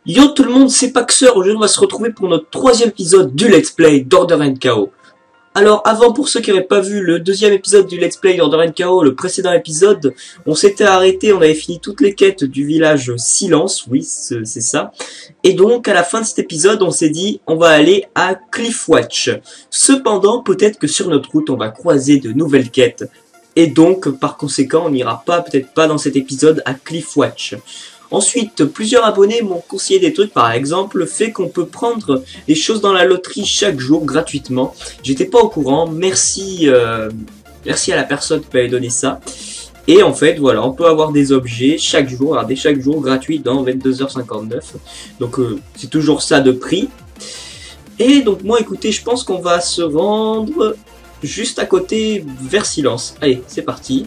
Yo tout le monde, c'est Paxeur. Aujourd'hui on va se retrouver pour notre troisième épisode du Let's Play d'Order and Chaos. Alors avant, pour ceux qui n'avaient pas vu le deuxième épisode du Let's Play d'Order and Chaos, le précédent épisode, on s'était arrêté, on avait fini toutes les quêtes du village Silence, oui c'est ça. Et donc à la fin de cet épisode on s'est dit on va aller à Cliffwatch. Cependant peut-être que sur notre route on va croiser de nouvelles quêtes. Et donc par conséquent on n'ira pas, peut-être pas dans cet épisode, à Cliffwatch. Ensuite, plusieurs abonnés m'ont conseillé des trucs, par exemple le fait qu'on peut prendre des choses dans la loterie chaque jour gratuitement. J'étais pas au courant, merci à la personne qui m'avait donné ça. Et en fait, voilà, on peut avoir des objets chaque jour, regardez, chaque jour gratuit dans 22h59. Donc c'est toujours ça de prix. Et donc moi, écoutez, je pense qu'on va se rendre juste à côté vers Silence. Allez, c'est parti.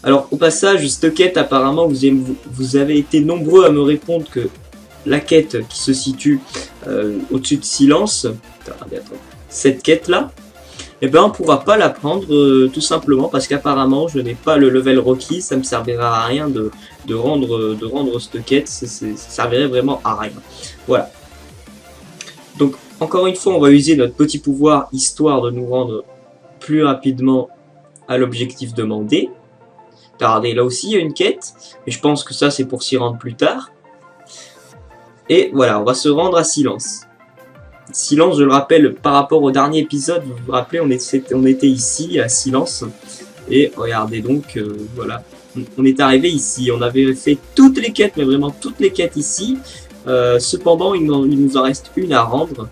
Alors au passage, cette quête, apparemment vous avez été nombreux à me répondre que la quête qui se situe au-dessus de Silence, cette quête là, eh ben on pourra pas la prendre tout simplement parce qu'apparemment je n'ai pas le level requis, ça me servira à rien de rendre cette quête, ça servirait vraiment à rien. Voilà. Donc encore une fois on va user notre petit pouvoir histoire de nous rendre plus rapidement à l'objectif demandé. Regardez, là aussi il y a une quête, mais je pense que ça c'est pour s'y rendre plus tard. Et voilà, on va se rendre à Silence. Silence, je le rappelle, par rapport au dernier épisode, vous vous rappelez, on était ici, à Silence. Et regardez donc, voilà, on est arrivé ici. On avait fait toutes les quêtes, mais vraiment toutes les quêtes ici. Cependant, il nous en reste une à rendre.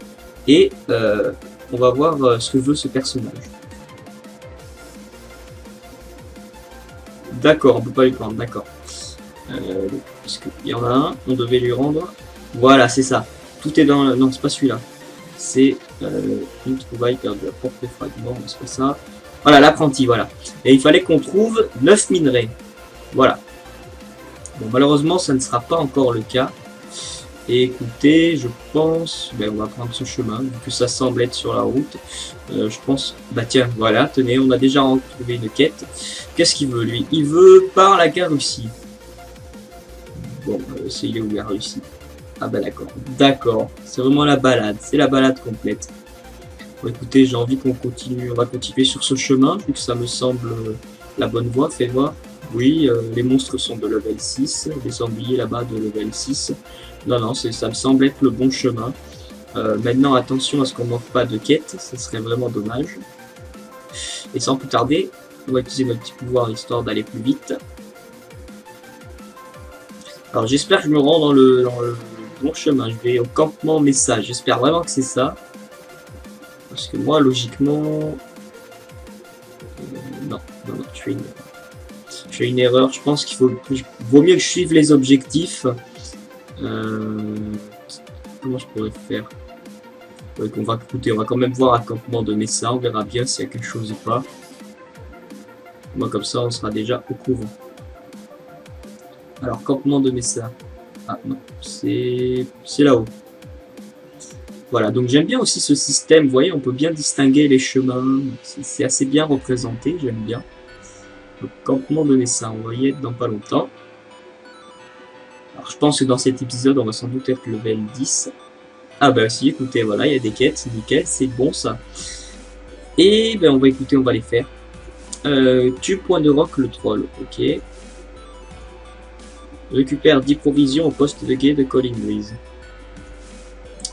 Et on va voir ce que veut ce personnage. D'accord, on peut pas lui prendre, d'accord. Parce qu'il y en a un, on devait lui rendre. Voilà, c'est ça. Tout est dans... Non, c'est pas celui-là. C'est une trouvaille perdue à portée fragment, c'est pas ça. Voilà, l'apprenti, voilà. Et il fallait qu'on trouve 9 minerais. Voilà. Bon, malheureusement, ça ne sera pas encore le cas. Et écoutez, je pense... Ben, on va prendre ce chemin, vu que ça semble être sur la route. Je pense... Bah tiens, voilà, tenez, on a déjà retrouvé une quête. Qu'est-ce qu'il veut, lui? Il veut par la gare Russie. Bon, c'est il est où la Russie? Ah bah d'accord. D'accord, c'est vraiment la balade. C'est la balade complète. Bon, écoutez, j'ai envie qu'on continue. On va continuer sur ce chemin, vu que ça me semble la bonne voie. Fais voir. Oui, les monstres sont de level 6. Les sangliers là-bas de level 6. Non, non, ça me semble être le bon chemin. Maintenant, attention à ce qu'on manque pas de quête. Ce serait vraiment dommage. Et sans plus tarder, on va utiliser notre petit pouvoir histoire d'aller plus vite. Alors j'espère que je me rends dans le bon chemin. Je vais au campement message. J'espère vraiment que c'est ça. Parce que moi, logiquement... non, je fais une erreur. Je pense qu'il vaut mieux que je suive les objectifs. Comment je pourrais faire? On va quand même voir un campement de Messa. On verra bien s'il y a quelque chose ou pas. Moi, comme ça, on sera déjà au courant. Alors, campement de Messa. Ah non, c'est là-haut. Voilà, donc j'aime bien aussi ce système. Vous voyez, on peut bien distinguer les chemins. C'est assez bien représenté, j'aime bien. Le campement de Messa, on va y être dans pas longtemps. Alors, je pense que dans cet épisode, on va sans doute être level 10. Ah bah si, écoutez, voilà, il y a des quêtes, nickel, c'est bon ça. Et ben on va écouter, on va les faire. Tue point de roc le troll, ok. Récupère 10 provisions au poste de guet de Calling Breeze.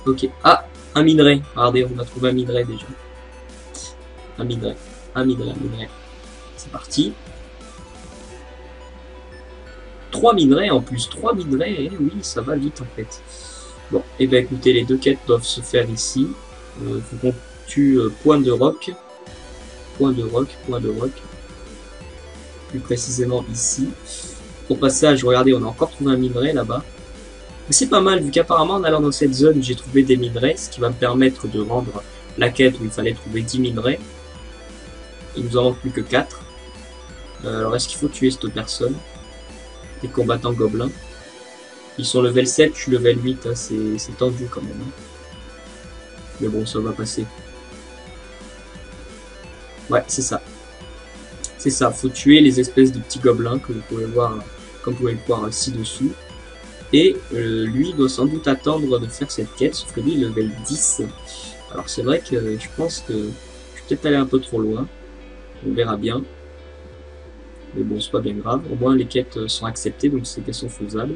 Ok, ah, un minerai. Regardez, on a trouvé un minerai déjà. Un minerai. C'est parti. 3 minerais en plus, 3 minerais, eh oui, ça va vite en fait. Bon, et ben écoutez, les deux quêtes doivent se faire ici. Faut qu'on tue point de roc. Point de roc. Plus précisément ici. Au passage, regardez, on a encore trouvé un minerai là-bas. C'est pas mal, vu qu'apparemment en allant dans cette zone, j'ai trouvé des minerais, ce qui va me permettre de rendre la quête où il fallait trouver 10 minerais. Il nous en manque plus que 4. Alors est-ce qu'il faut tuer cette personne? Les combattants gobelins. Ils sont level 7, je suis level 8, hein, c'est tendu quand même. Hein. Mais bon, ça va passer. Ouais, c'est ça. C'est ça, faut tuer les espèces de petits gobelins que vous pouvez voir, comme vous pouvez le voir ci-dessous. Et lui doit sans doute attendre de faire cette quête, sauf que lui il est level 10. Alors c'est vrai que je pense que je vais peut-être aller un peu trop loin. On verra bien. Mais bon, c'est pas bien grave. Au moins les quêtes sont acceptées, donc c'est qu'elles sont faisables.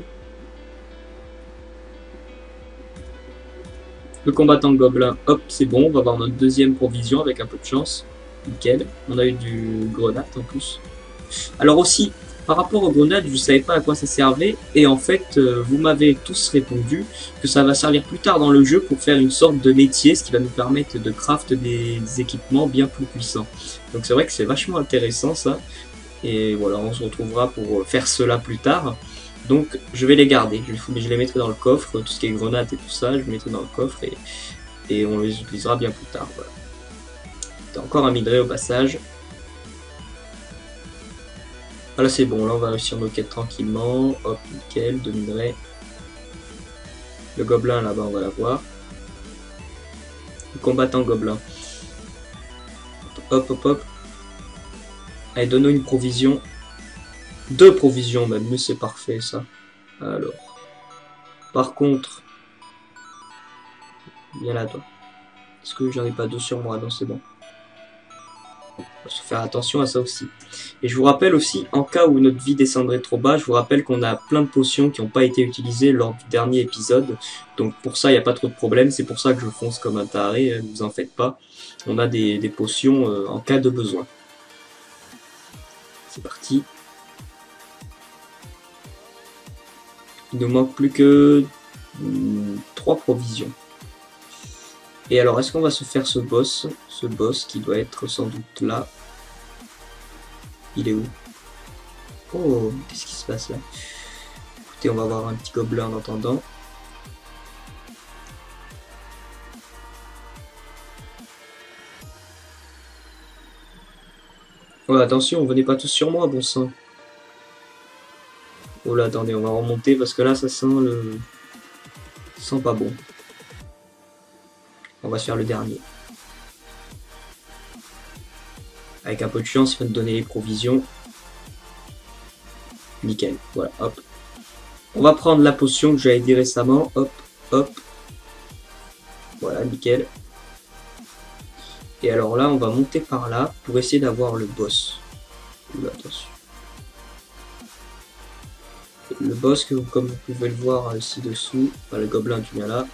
Le combattant gobelin, hop, c'est bon. On va avoir notre deuxième provision avec un peu de chance. Nickel. On a eu du grenade en plus. Alors aussi, par rapport aux grenades, je ne savais pas à quoi ça servait. Et en fait, vous m'avez tous répondu que ça va servir plus tard dans le jeu pour faire une sorte de métier, ce qui va nous permettre de craft des équipements bien plus puissants. Donc c'est vrai que c'est vachement intéressant ça. Et voilà, on se retrouvera pour faire cela plus tard. Donc je vais les garder, je les mettrai dans le coffre, tout ce qui est grenades et tout ça, je les mettrai dans le coffre et on les utilisera bien plus tard. Voilà. T'as encore un minerai au passage. Voilà, c'est bon, là on va réussir nos quêtes tranquillement. Hop, nickel, 2 minerais. Le gobelin là-bas, on va l'avoir. Le combattant gobelin. Hop, hop, hop. Allez, donne-nous une provision. 2 provisions même, mais c'est parfait ça. Alors. Par contre. Viens là, toi. Est-ce que j'en ai pas 2 sur moi? Non, c'est bon. Il faut faire attention à ça aussi. Et je vous rappelle aussi, en cas où notre vie descendrait trop bas, je vous rappelle qu'on a plein de potions qui n'ont pas été utilisées lors du dernier épisode. Donc pour ça, il n'y a pas trop de problème. C'est pour ça que je fonce comme un taré, ne vous en faites pas. On a des potions en cas de besoin. C'est parti. Il nous manque plus que 3 provisions. Et alors, est-ce qu'on va se faire ce boss? Ce boss qui doit être sans doute là. Il est où? Oh, qu'est-ce qui se passe là? Écoutez, on va avoir un petit gobelin en attendant. Oh, attention, venez pas tous sur moi, bon sang. Oh là, attendez, on va remonter parce que là, ça sent le... Ça sent pas bon. On va se faire le dernier. Avec un peu de chance, il va nous donner les provisions. Nickel, voilà, hop. On va prendre la potion que j'avais dit récemment. Hop, hop. Voilà, nickel. Et alors là, on va monter par là pour essayer d'avoir le boss. Oula, attention. Le boss, comme vous pouvez le voir ci-dessous, le gobelin qui vient là.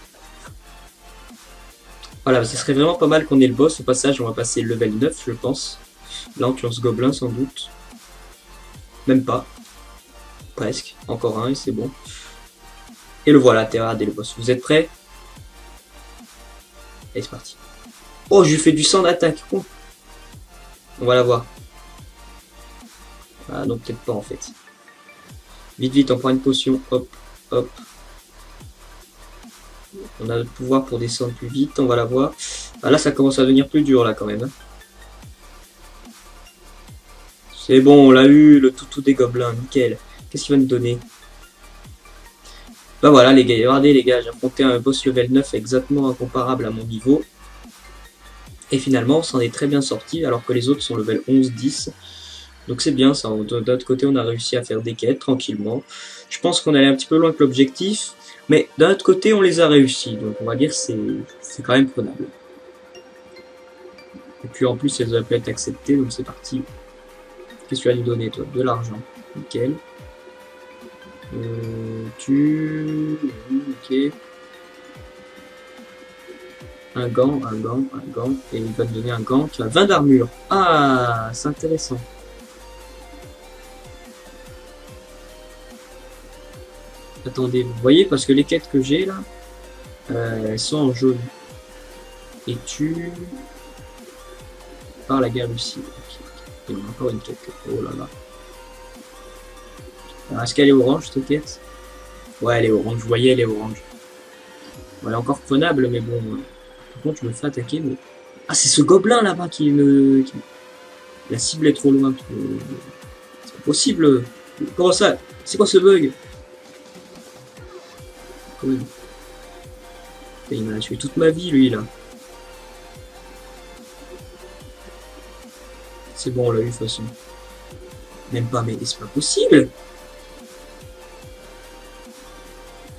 Voilà, ce serait vraiment pas mal qu'on ait le boss. Au passage, on va passer le level 9, je pense. Là, on tue ce gobelin, sans doute. Même pas. Presque. Encore un, et c'est bon. Et le voilà, regardez le boss. Vous êtes prêts? Allez, c'est parti. Oh, je lui fais du sang d'attaque. Oh. On va la voir. Ah, non, peut-être pas, en fait. Vite, vite, on prend une potion. Hop, hop. On a le pouvoir pour descendre plus vite, on va la voir. Ah, là, ça commence à devenir plus dur, là, quand même. C'est bon, on l'a eu, le toutou des gobelins, nickel. Qu'est-ce qu'il va nous donner? Bah voilà, les gars, regardez, les gars, j'ai affronté un boss level 9 exactement incomparable à mon niveau. Et finalement, on s'en est très bien sorti, alors que les autres sont level 11-10. Donc c'est bien ça, d'un autre côté, on a réussi à faire des quêtes tranquillement. Je pense qu'on allait un petit peu loin que l'objectif. Mais d'un autre côté, on les a réussis, donc on va dire que c'est quand même prenable. Et puis en plus, elles auraient pu être acceptées, donc c'est parti. Qu'est-ce que tu vas nous donner, toi? De l'argent. Nickel. Ok. Un gant. Et il va te donner un gant qui a 20 d'armure. Ah, c'est intéressant. Attendez, vous voyez, parce que les quêtes que j'ai là, elles sont en jaune. Et tu... Par la Galaxie. Okay. Il y a encore une quête. Oh là là. Est-ce qu'elle est orange cette quête? Ouais, elle est orange. Vous voyez, elle est orange. Bon, elle est encore prenable, mais bon. Par contre, je me fais attaquer. Mais... Ah, c'est ce gobelin là-bas qui me... La cible est trop loin. C'est pas possible. Comment ça? C'est quoi ce bug? Il m'a tué toute ma vie, lui, là. C'est bon, on l'a eu, de toute façon. Même pas, mais c'est pas possible.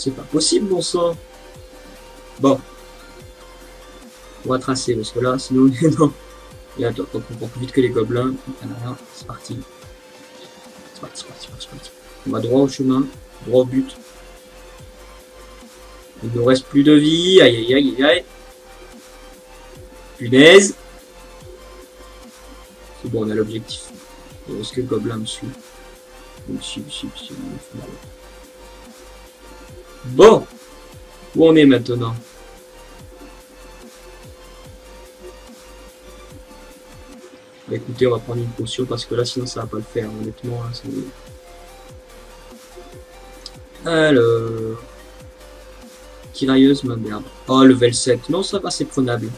C'est pas possible, bon sang. Bon. On va tracer, parce que là, sinon, non. Et attends, on prend plus vite que les gobelins. C'est parti. C'est parti, c'est parti, c'est parti. On va droit au chemin, droit au but. Il ne nous reste plus de vie. Aïe, aïe, aïe, aïe, aïe. Punaise. C'est bon, on a l'objectif. Est-ce que le gobelin me suit? Il me suit, il me suit, il me suit. Bon. Où on est maintenant? Bah, écoutez, on va prendre une potion parce que là, sinon, ça va pas le faire. Honnêtement, là, c'est... Alors... Tirailleuse, ma merde. Oh, level 7. Non, ça va, c'est prenable.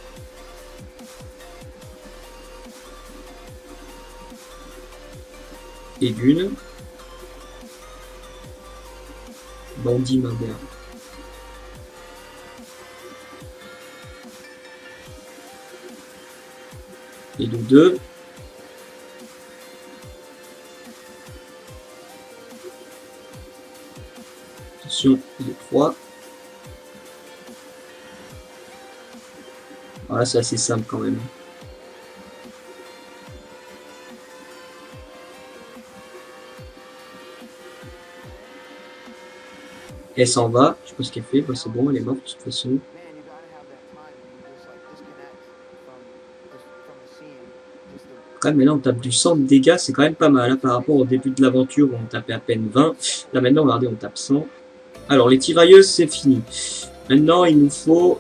Et d'une. Bandit, ma merde. Et de 2. Attention, il est 3. Voilà, c'est assez simple quand même. Elle s'en va, je sais pas ce qu'elle fait, bah, c'est bon, elle est morte de toute façon. Quand même, maintenant on tape du 100 de dégâts, c'est quand même pas mal, hein, par rapport au début de l'aventure où on tapait à peine 20. Là maintenant, regardez, on tape 100. Alors, les tirailleuses, c'est fini. Maintenant, il nous faut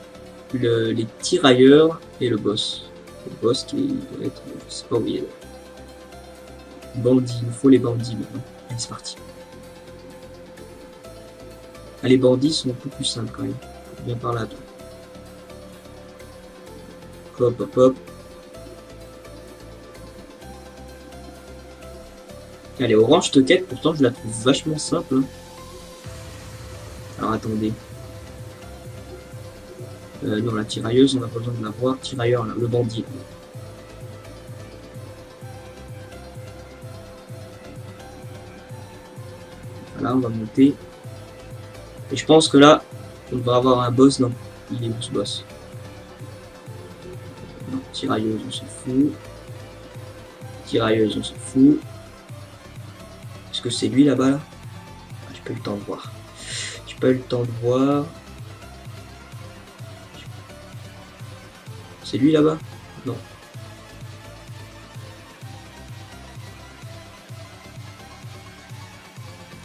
les tirailleurs et le boss. Le boss qui doit être, je sais pas où il est là. Bandits, il nous faut les bandits maintenant. Allez, c'est parti. Ah, les bandits sont un peu plus simples quand même. Viens par là, toi. Hop, hop, hop. Allez, Orange Toquette, pourtant je la trouve vachement simple. Hein. Alors attendez. Non, la tirailleuse, on n'a pas besoin de la voir. Tirailleur, là, le bandit. Voilà, on va monter. Et je pense que là, on va avoir un boss. Non, il est où ce boss? Non, tirailleuse, on s'en fout. Tirailleuse, on s'en fout. Est-ce que c'est lui là-bas là? Ah, j'ai pas eu le temps de voir. J'ai pas eu le temps de voir. C'est lui là-bas? Non.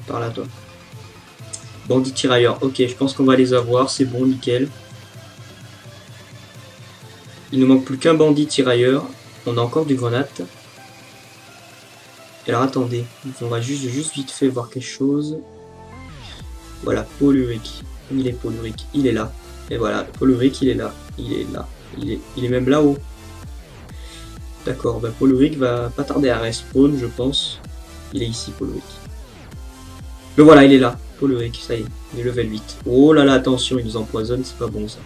Par là, toi. Bandit tirailleur. Ok, je pense qu'on va les avoir. C'est bon, nickel. Il ne manque plus qu'un bandit tirailleur. On a encore du grenade. Et alors attendez, on va juste vite fait voir quelque chose. Voilà, Poluric. Il est Poluric, il est là. Et voilà, Poluric, il est là. Il est là. Il est même là-haut. D'accord, bah Poluric va pas tarder à respawn, je pense. Il est ici, Poluric. Le voilà, il est là. Poluric, ça y est, il est level 8. Oh là là, attention, il nous empoisonne, c'est pas bon ça.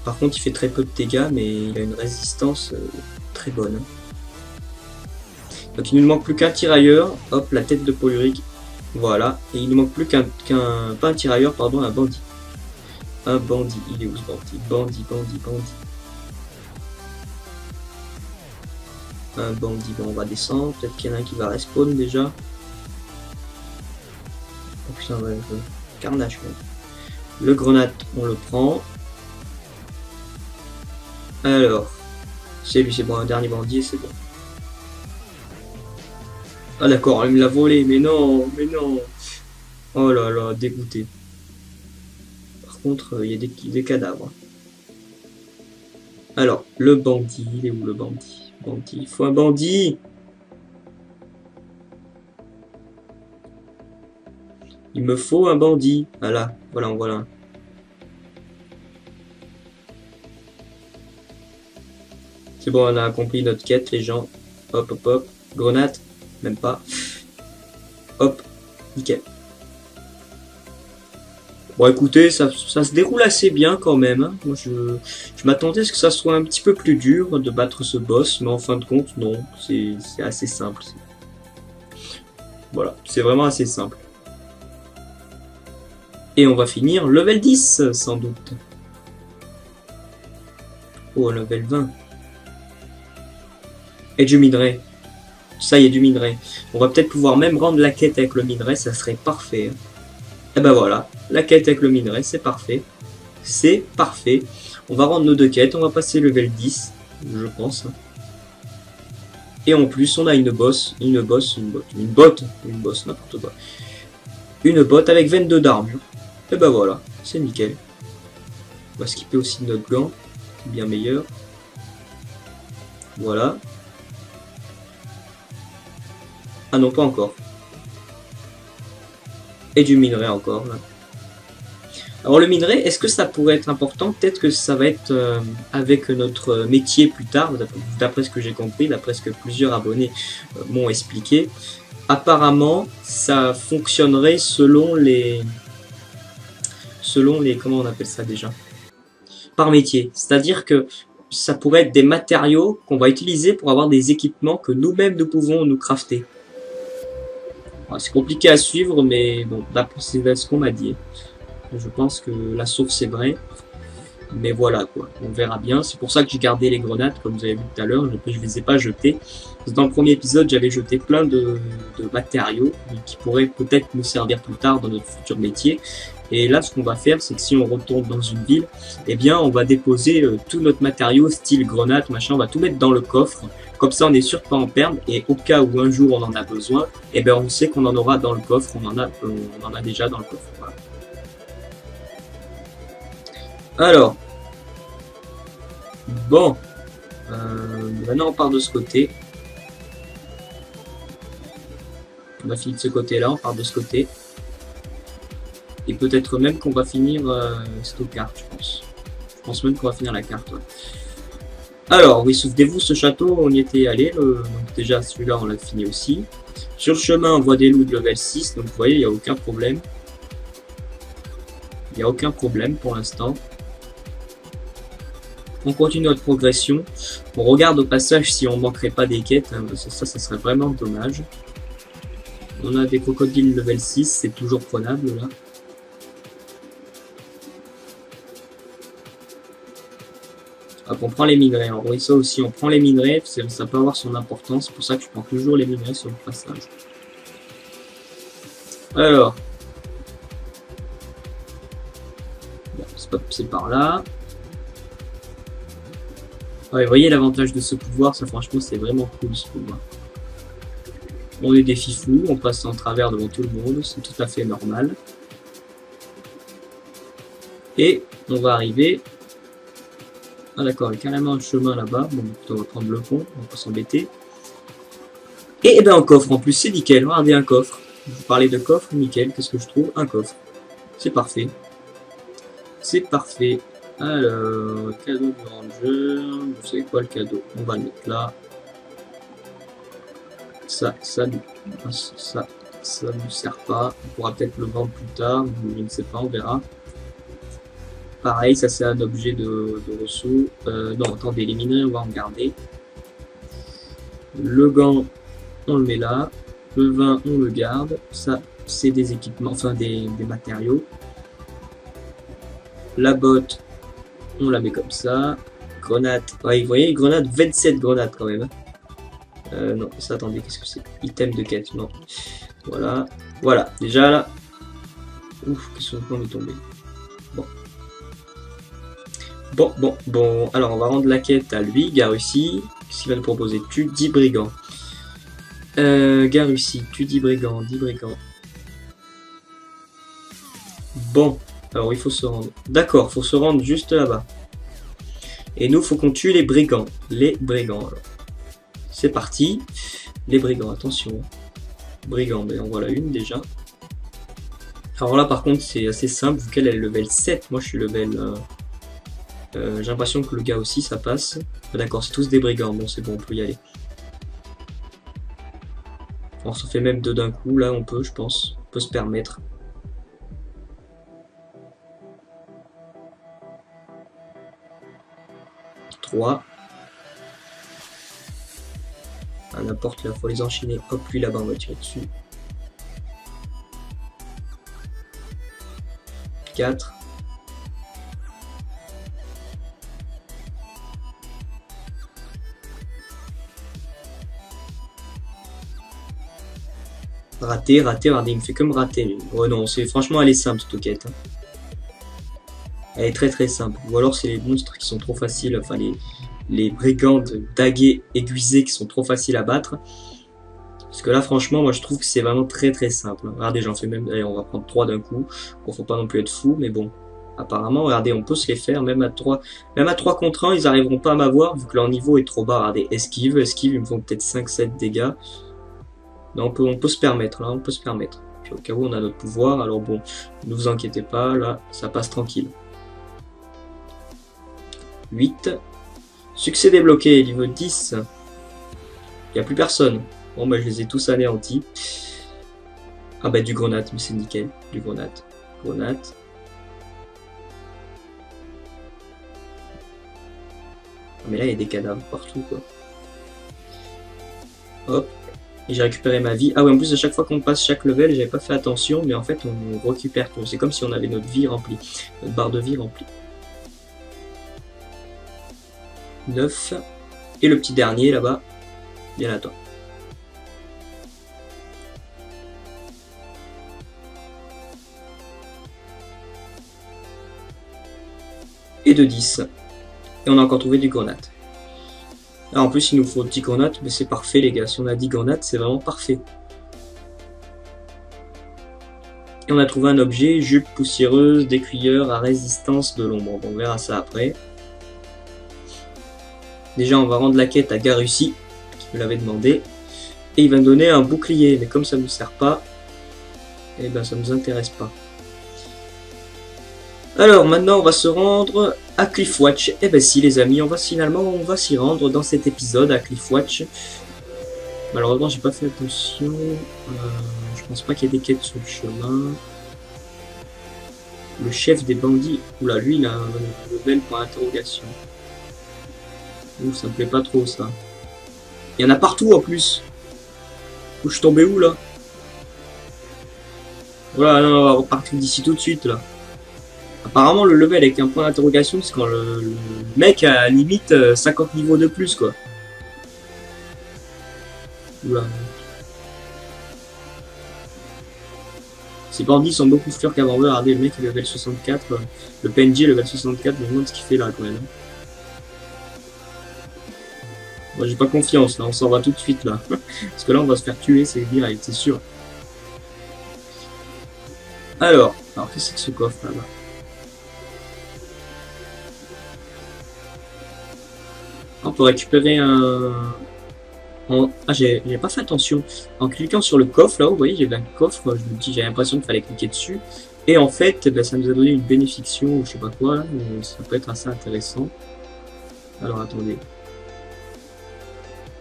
Par contre, il fait très peu de dégâts, mais il a une résistance très bonne. Donc il ne nous manque plus qu'un tirailleur. Hop, la tête de Poluric. Voilà. Et il ne manque plus pas un tirailleur, pardon, un bandit. Un bandit. Il est où ce bandit? Bandit, bandit, bandit. Un bandit. Bon, on va descendre. Peut-être qu'il y en a un qui va respawn déjà. Oh putain, ouais, carnage. Ouais. Le grenade, on le prend. Alors, c'est lui, c'est bon, un dernier bandit, c'est bon. Ah d'accord, il me l'a volé, mais non, mais non. Oh là là, dégoûté. Par contre, il y a des cadavres. Alors, le bandit, il est où le bandit? Bandit, il faut un bandit. Il me faut un bandit. Voilà, voilà, voilà. C'est bon, on a accompli notre quête, les gens. Hop, hop, hop. Grenade. Même pas. Hop. Nickel. Bon, écoutez, ça se déroule assez bien quand même. Hein. Moi, je m'attendais à ce que ça soit un petit peu plus dur de battre ce boss. Mais en fin de compte, non. C'est assez simple. Voilà, c'est vraiment assez simple. Et on va finir level 10, sans doute. Oh, level 20. Et du minerai. Ça, il y a du minerai. On va peut-être pouvoir même rendre la quête avec le minerai, ça serait parfait. Et ben voilà, la quête avec le minerai, c'est parfait. C'est parfait. On va rendre nos deux quêtes, on va passer level 10, je pense. Et en plus, on a une bosse, une botte, n'importe quoi. Une botte avec 22 d'armure. Et ben voilà, c'est nickel. On va skipper aussi notre gant, bien meilleur. Voilà. Ah non, pas encore. Et du minerai encore, là. Alors le minerai, est-ce que ça pourrait être important? Peut-être que ça va être avec notre métier plus tard, d'après ce que j'ai compris, d'après ce que plusieurs abonnés m'ont expliqué. Apparemment, ça fonctionnerait selon les... Comment on appelle ça déjà? Par métier. C'est-à-dire que ça pourrait être des matériaux qu'on va utiliser pour avoir des équipements que nous-mêmes nous pouvons nous crafter. C'est compliqué à suivre, mais bon, c'est ce qu'on m'a dit. Je pense que la source est vraie. Mais voilà, quoi. On verra bien. C'est pour ça que j'ai gardé les grenades, comme vous avez vu tout à l'heure. Je les ai pas jetées. Dans le premier épisode, j'avais jeté plein de matériaux qui pourraient peut-être nous servir plus tard dans notre futur métier. Et là, ce qu'on va faire, c'est que si on retourne dans une ville, eh bien, on va déposer tout notre matériau, style grenade, machin, on va tout mettre dans le coffre. Comme ça, on est sûr de pas en perdre. Et au cas où un jour on en a besoin, eh bien, on sait qu'on en aura dans le coffre. On en a déjà dans le coffre. Voilà. Alors, bon, maintenant on part de ce côté. On a fini de ce côté-là, on part de ce côté. Et peut-être même qu'on va finir cette carte, je pense. Je pense même qu'on va finir la carte. Ouais. Alors, oui, souvenez-vous, ce château, on y était allé. Donc déjà, celui-là, on l'a fini aussi. Sur le chemin, on voit des loups de level 6. Donc vous voyez, il n'y a aucun problème. Il n'y a aucun problème pour l'instant. On continue notre progression. On regarde au passage si on manquerait pas des quêtes. Hein, ça serait vraiment dommage. On a des crocodiles level 6, c'est toujours prenable là. Hop, on prend les minerais. Alors oui, ça aussi, on prend les minerais, ça peut avoir son importance. C'est pour ça que je prends toujours les minerais sur le passage. Alors. Bon, c'est par là. Ouais, vous voyez l'avantage de ce pouvoir, ça franchement c'est vraiment cool ce pouvoir. On est des fifous, on passe en travers devant tout le monde, c'est tout à fait normal. Et on va arriver... Ah d'accord, il y a carrément un chemin là-bas, bon on va prendre le pont, on va pas s'embêter. Et ben un coffre en plus, c'est nickel, regardez un coffre. Vous parlez de coffre, nickel, qu'est-ce que je trouve? Un coffre. C'est parfait. C'est parfait. Alors, cadeau du ranger, vous savez quoi le cadeau? On va le mettre là. Ça nous sert pas. On pourra peut-être le vendre plus tard, je ne sais pas, on verra. Pareil, ça c'est un objet de ressources. Non, attendez, les minerais, on va en garder. Le gant, on le met là. Le vin, on le garde. Ça, c'est des équipements, enfin des matériaux. La botte, on la met comme ça. Grenade. Ouais, vous voyez, grenade, 27 grenades quand même. Non, ça, attendez, qu'est-ce que c'est? Item de quête, non. Voilà. Voilà, déjà là. Ouf, qu'est-ce qu'on est tombé? Bon. Alors, on va rendre la quête à lui, Garussi. Qu'est-ce qu'il va nous proposer? Tu 10 brigands. Garussi, tu 10 brigands, 10 brigands. Bon. Alors, il faut se rendre. D'accord, faut se rendre juste là-bas. Et nous, faut qu'on tue les brigands. Les brigands, alors. C'est parti. Les brigands, attention. Brigands, mais en voilà une déjà. Alors là, par contre, c'est assez simple, vu qu'elle est level 7. Moi, je suis level... j'ai l'impression que le gars aussi, ça passe. Ah, d'accord, c'est tous des brigands. Bon, c'est bon, on peut y aller. On s'en fait même deux d'un coup. Là, on peut, je pense. On peut se permettre. À n'importe là, faut les enchaîner. Hop, lui là-bas, on va tirer dessus. 4. Raté, regardez, il me fait comme rater. Oh non, c'est franchement, elle est simple cette quête. Hein. Elle est très simple. Ou alors c'est les monstres qui sont trop faciles, enfin les brigands dagués aiguisés qui sont trop faciles à battre. Parce que là, franchement, moi je trouve que c'est vraiment très simple. Regardez, j'en fais même. Allez, on va prendre 3 d'un coup. Bon, faut pas non plus être fou, mais bon. Apparemment, regardez, on peut se les faire, même à 3. Même à 3 contre 1, ils arriveront pas à m'avoir, vu que leur niveau est trop bas. Regardez, esquive, ils me font peut-être 5-7 dégâts. Non, on peut se permettre, là, on peut se permettre. Puis au cas où on a notre pouvoir, alors bon, ne vous inquiétez pas, là, ça passe tranquille. 8. Succès débloqué, niveau 10. Il n'y a plus personne. Bon, bah, je les ai tous anéantis. Ah, bah, du grenade, mais c'est nickel. Du grenade. Grenade. Ah, mais là, il y a des cadavres partout, quoi. Hop. Et j'ai récupéré ma vie. Ah ouais, en plus, à chaque fois qu'on passe chaque level, j'avais pas fait attention, mais en fait, on récupère tout. C'est comme si on avait notre vie remplie. Notre barre de vie remplie. 9. Et le petit dernier, là-bas. Bien à toi. Et de 10. Et on a encore trouvé du grenade. Ah, en plus, il nous faut 10 grenades, mais c'est parfait, les gars. Si on a 10 grenades, c'est vraiment parfait. Et on a trouvé un objet, jupe poussiéreuse d'écuyeur à résistance de l'ombre. Bon, on verra ça après. Déjà, on va rendre la quête à Garussi, qui me l'avait demandé. Et il va me donner un bouclier, mais comme ça ne nous sert pas, et ben ça ne nous intéresse pas. Alors, maintenant, on va se rendre à Cliffwatch. Et ben si, les amis, on va s'y rendre dans cet épisode à Cliffwatch. Malheureusement, j'ai pas fait attention. Je pense pas qu'il y ait des quêtes sur le chemin. Le chef des bandits. Oula, lui, il a un level pour interrogation. Ouh, ça me plaît pas trop, ça. Il y en a partout, en plus. Où je suis tombé où, là? Voilà, non, on va repartir d'ici tout de suite, là. Apparemment, le level avec un point d'interrogation, c'est quand le mec a limite 50 niveaux de plus, quoi. Oula. Ces bandits sont beaucoup plus forts qu'avant. Regardez, le mec est level 64. Le PNJ est level 64. Je me demande ce qu'il fait là, quand même. Moi, j'ai pas confiance, là. On s'en va tout de suite, là. Parce que là, on va se faire tuer, c'est direct, c'est sûr. Alors qu'est-ce que c'est que ce coffre, là-bas? On peut récupérer un... Ah, j'ai pas fait attention. En cliquant sur le coffre, là, vous voyez, j'ai un coffre, je me dis, j'ai l'impression qu'il fallait cliquer dessus. Et en fait, ben, ça nous a donné une bénéfiction, ou je sais pas quoi, là, mais ça peut être assez intéressant. Alors, attendez.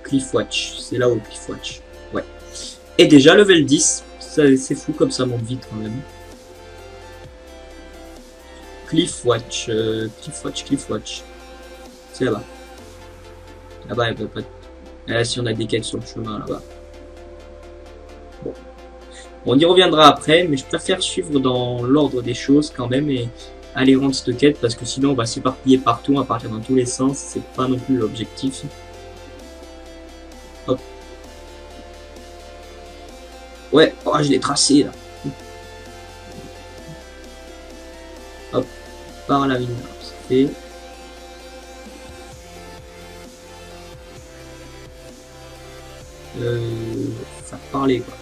Cliffwatch, c'est là où Cliffwatch. Ouais. Et déjà, level 10, c'est fou comme ça monte vite quand même. Cliffwatch, Cliffwatch. C'est là-bas. Là-bas, il peut pas... Là, si on a des quêtes sur le chemin, là-bas. Bon. On y reviendra après, mais je préfère suivre dans l'ordre des choses quand même et aller rendre cette quête parce que sinon on va s'éparpiller partout, on va partir dans tous les sens, c'est pas non plus l'objectif. Hop. Ouais, oh, je l'ai tracé là. Hop, par la mine, c'est fait. Faire parler quoi.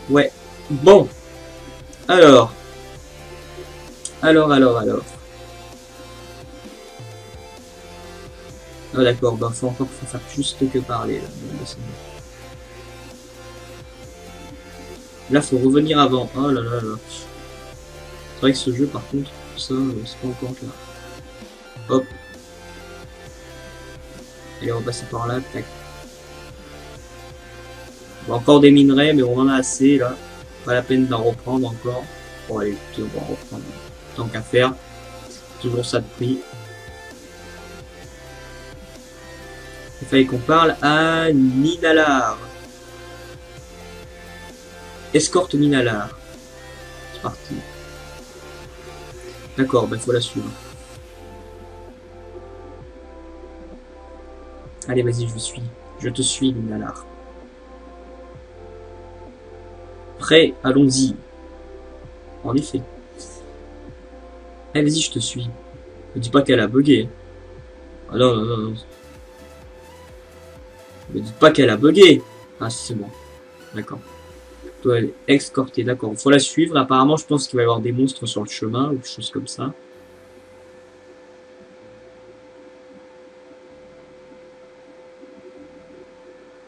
Ouais, bon. Alors. Ah d'accord, bah faut faire juste que parler là. Là faut revenir avant. Oh là là là. C'est vrai que ce jeu par contre, ça, c'est pas encore là. Hop. Allez, on va passer par là, tac. Bon, encore des minerais, mais on en a assez là. Pas la peine d'en reprendre encore. Bon allez, on va en reprendre. Tant qu'à faire. Toujours ça de prix. Il fallait qu'on parle à Ninalar. Escorte Ninalar. partie. D'accord, bah il faut la suivre. Allez, vas-y, je suis. Je te suis, Lunalar. Prêt, allons-y. En effet. Allez, vas-y, je te suis. Ne dis pas qu'elle a bugué. Ah non, non, non, non. Ne dites pas qu'elle a bugué. Ah, c'est bon. D'accord. Doit aller escorter, d'accord. Il faut la suivre. Apparemment, je pense qu'il va y avoir des monstres sur le chemin ou des choses comme ça.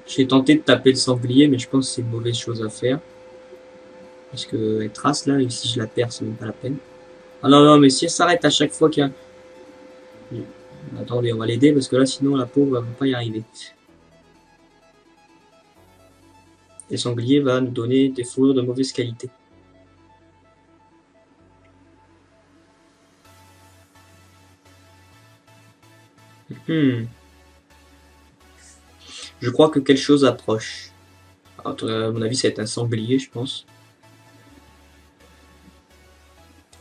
J'ai tenté de taper le sanglier, mais je pense que c'est une mauvaise chose à faire. Parce que elle trace là, et si je la perds, c'est même pas la peine. Ah non, non, mais si elle s'arrête à chaque fois qu'il y a... Attendez, on va l'aider, parce que là, sinon, la pauvre, elle va pas y arriver. Et sanglier va nous donner des fourrures de mauvaise qualité. Je crois que quelque chose approche. À mon avis, ça va être un sanglier, je pense.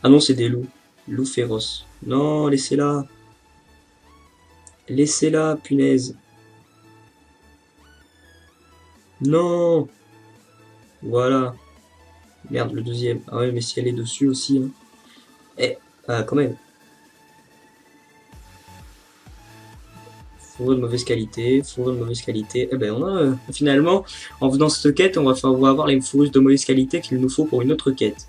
Ah non, c'est des loups. Loups féroces. Non, laissez-la. Laissez-la, punaise. Non. Voilà. Merde, le deuxième. Ah ouais, mais si elle est dessus aussi. Hein. Eh, quand même. Fourrure de mauvaise qualité, fourrure de mauvaise qualité. Eh ben, on a, finalement, en faisant cette quête, on va avoir les fourrures de mauvaise qualité qu'il nous faut pour une autre quête.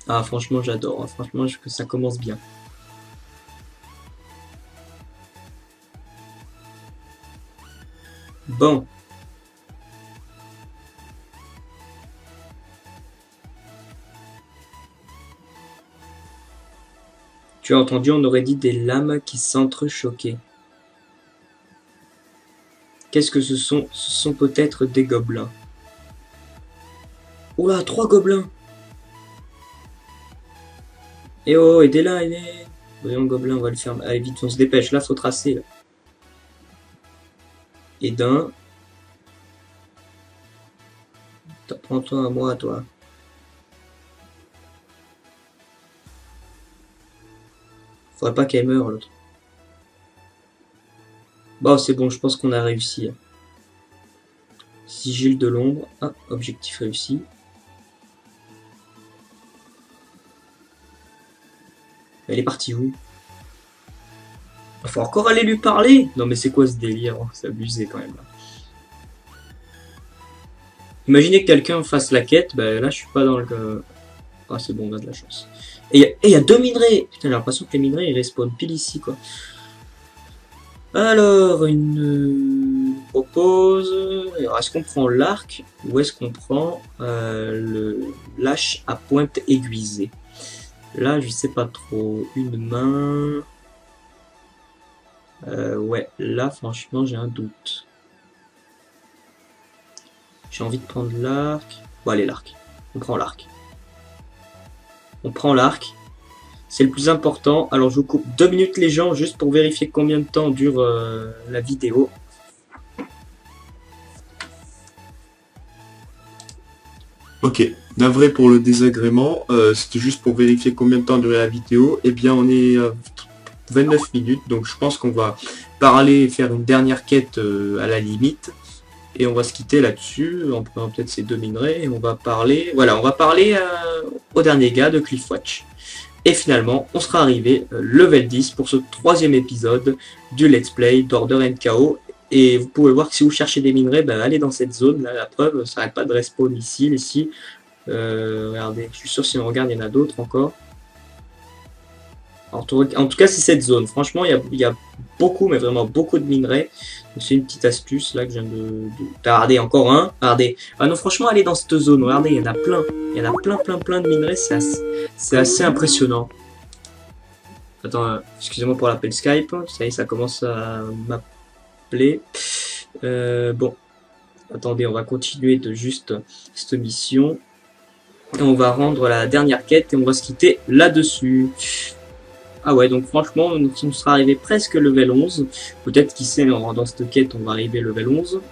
Ah, franchement, j'adore. Franchement, que ça commence bien. Bon. Tu as entendu, on aurait dit des lames qui s'entrechoquaient. Qu'est-ce que ce sont? Ce sont peut-être des gobelins. Oula, 3 gobelins! Eh oh, aidez-la, aidez! Voyons, gobelin, on va le faire. Allez, vite, on se dépêche. Là, faut tracer. Là. Et d'un. Prends-toi à moi, toi. Faudrait pas qu'elle meure, l'autre. Bon, c'est bon, je pense qu'on a réussi. Sigil de l'ombre. Ah, objectif réussi. Elle est partie où? Il faut encore aller lui parler. Non mais c'est quoi ce délire? C'est abusé quand même. Là. Imaginez que quelqu'un fasse la quête. Bah là je suis pas dans le... Ah c'est bon, on a de la chance. Et il y a 2 minerais. Putain, j'ai l'impression que les minerais ils respawnent pile ici quoi. Alors, une propose... Alors, est-ce qu'on prend l'arc ou est-ce qu'on prend le lâche à pointe aiguisée? Là, je sais pas trop. Une main... ouais, là, franchement, j'ai un doute. J'ai envie de prendre l'arc. Bon, allez, l'arc. On prend l'arc. On prend l'arc. C'est le plus important. Alors, je vous coupe 2 minutes, les gens, juste pour vérifier combien de temps dure la vidéo. Ok, navré pour le désagrément, c'était juste pour vérifier combien de temps durait la vidéo. Eh bien, on est à 29 minutes, donc je pense qu'on va parler, faire une dernière quête à la limite. Et on va se quitter là-dessus, en prenant peut-être ces 2 minerais, et on va parler... Voilà, on va parler au dernier gars de Cliffwatch. Et finalement, on sera arrivé level 10 pour ce 3e épisode du Let's Play d'Order & Chaos. Et vous pouvez voir que si vous cherchez des minerais, bah, allez dans cette zone, là, la preuve, ça n'arrête pas de respawn ici. Regardez, je suis sûr si on regarde, il y en a d'autres encore. Alors, en tout cas, c'est cette zone. Franchement, il y a beaucoup, mais vraiment beaucoup de minerais. C'est une petite astuce là que je viens de... Regardez, encore un. Regardez. Ah non, franchement, allez dans cette zone. Regardez, il y en a plein. Il y en a plein de minerais. C'est assez impressionnant. Attends, excusez-moi pour l'appel Skype. Ça y est, ça commence à m'appeler. Bon. Attendez, on va continuer de juste cette mission. Et on va rendre la dernière quête et on va se quitter là-dessus. Ah ouais, donc franchement, on sera arrivé presque level 11. Peut-être, qui sait, dans cette quête, on va arriver level 11.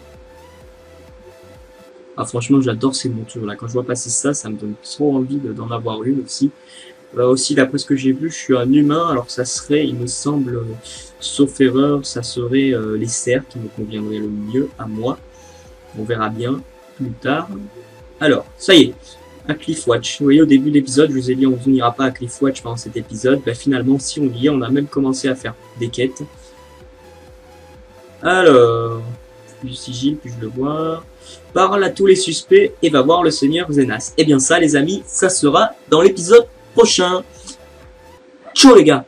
Ah, franchement, j'adore ces montures là. Quand je vois passer ça, ça me donne trop envie d'en avoir une aussi. Aussi, d'après ce que j'ai vu, je suis un humain, alors ça serait, il me semble, sauf erreur, ça serait les cerfs qui me conviendraient le mieux à moi. On verra bien plus tard. Alors, ça y est, à Cliffwatch. Vous voyez, au début de l'épisode, je vous ai dit on n'ira pas à Cliffwatch pendant cet épisode. Bah, finalement, si on y est, on a même commencé à faire des quêtes. Alors, plus sigil, plus je le vois. Parle à tous les suspects et va voir le seigneur Zenas. Et bien ça, les amis, ça sera dans l'épisode prochain. Ciao les gars!